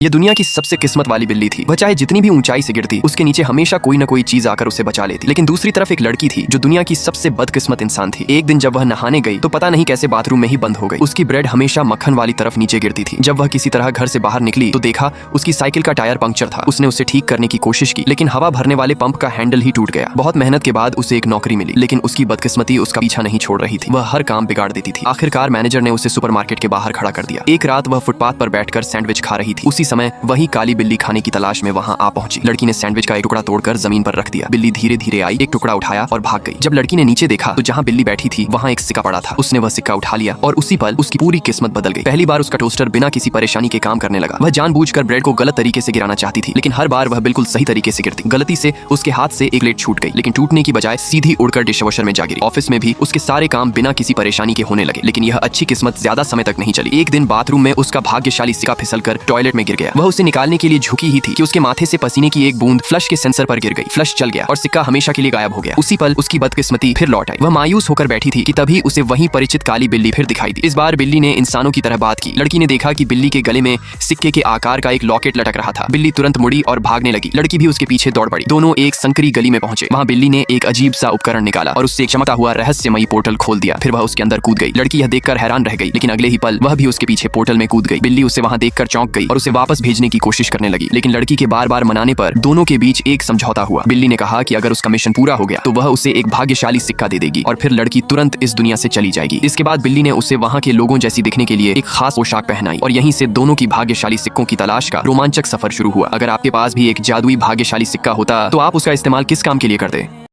ये दुनिया की सबसे किस्मत वाली बिल्ली थी। वह चाहे जितनी भी ऊंचाई से गिरती, उसके नीचे हमेशा कोई न कोई चीज आकर उसे बचा लेती। लेकिन दूसरी तरफ एक लड़की थी जो दुनिया की सबसे बदकिस्मत इंसान थी। एक दिन जब वह नहाने गई तो पता नहीं कैसे बाथरूम में ही बंद हो गई। उसकी ब्रेड हमेशा मक्खन वाली तरफ नीचे गिरती थी। जब वह किसी तरह घर से बाहर निकली तो देखा उसकी साइकिल का टायर पंक्चर था। उसने उसे ठीक करने की कोशिश की, लेकिन हवा भरने वाले पंप का हैंडल ही टूट गया। बहुत मेहनत के बाद उसे एक नौकरी मिली, लेकिन उसकी बदकिस्मती उसका पीछा नहीं छोड़ रही थी। वह हर काम बिगाड़ देती थी। आखिरकार मैनेजर ने उसे सुपरमार्केट के बाहर खड़ा कर दिया। एक रात वह फुटपाथ पर बैठकर सैंडविच खा रही थी। उसी समय वही काली बिल्ली खाने की तलाश में वहां आ पहुंची। लड़की ने सैंडविच का एक टुकड़ा तोड़कर जमीन पर रख दिया। बिल्ली धीरे धीरे आई, एक टुकड़ा उठाया और भाग गई। जब लड़की ने नीचे देखा तो जहां बिल्ली बैठी थी वहां एक सिक्का पड़ा था। उसने वह सिक्का उठा लिया और उसी पल उसकी पूरी किस्मत बदल गई। पहली बार उसका टोस्टर बिना किसी परेशानी के काम करने लगा। वह जानबूझकर ब्रेड को गलत तरीके से गिराना चाहती थी, लेकिन हर बार वह बिल्कुल सही तरीके से गिरती। गलती से उसके हाथ से एक प्लेट छूट गई, लेकिन टूटने की बजाय सीधी उड़कर डिशवॉशर में जा गिरी। ऑफिस में भी उसके सारे काम बिना किसी परेशानी के होने लगे, लेकिन यह अच्छी किस्मत ज्यादा समय तक नहीं चली। एक दिन बाथरूम में उसका भाग्यशाली सिक्का फिसलकर टॉयलेट में गिर गया। वह उसे निकालने के लिए झुकी ही थी कि उसके माथे से पसीने की एक बूंद फ्लश के सेंसर पर गिर गई। फ्लश चल गया और सिक्का हमेशा के लिए गायब हो गया। उसी पल उसकी बदकिस्मती फिर लौट आई। वह मायूस होकर बैठी थी कि तभी उसे वही परिचित काली बिल्ली फिर दिखाई दी। इस बार बिल्ली ने इंसानों की तरह बात की। लड़की ने देखा कि बिल्ली के गले में सिक्के के आकार का एक लॉकेट लटक रहा था। बिल्ली तुरंत मुड़ी और भागने लगी। लड़की भी उसके पीछे दौड़ पड़ी। दोनों एक संकरी गली में पहुंचे। वहां बिल्ली ने एक अजीब सा उपकरण निकाला और उससे एक चमकता हुआ रहस्यमयी पोर्टल खोल दिया। फिर वह उसके अंदर कूद गई। लड़की यह देखकर हैरान रह गई, लेकिन अगले ही पल वह भी उसके पीछे पोर्टल में कूद गई। बिल्ली उसे वहां देखकर चौंक गई और उसे वापस भेजने की कोशिश करने लगी, लेकिन लड़की के बार बार मनाने पर दोनों के बीच एक समझौता हुआ। बिल्ली ने कहा कि अगर उसका मिशन पूरा हो गया तो वह उसे एक भाग्यशाली सिक्का दे देगी और फिर लड़की तुरंत इस दुनिया से चली जाएगी। इसके बाद बिल्ली ने उसे वहां के लोगों जैसी दिखने के लिए एक खास पोशाक पहनाई और यहीं से दोनों की भाग्यशाली सिक्कों की तलाश का रोमांचक सफर शुरू हुआ। अगर आपके पास भी एक जादुई भाग्यशाली सिक्का होता तो आप उसका इस्तेमाल किस काम के लिए करते?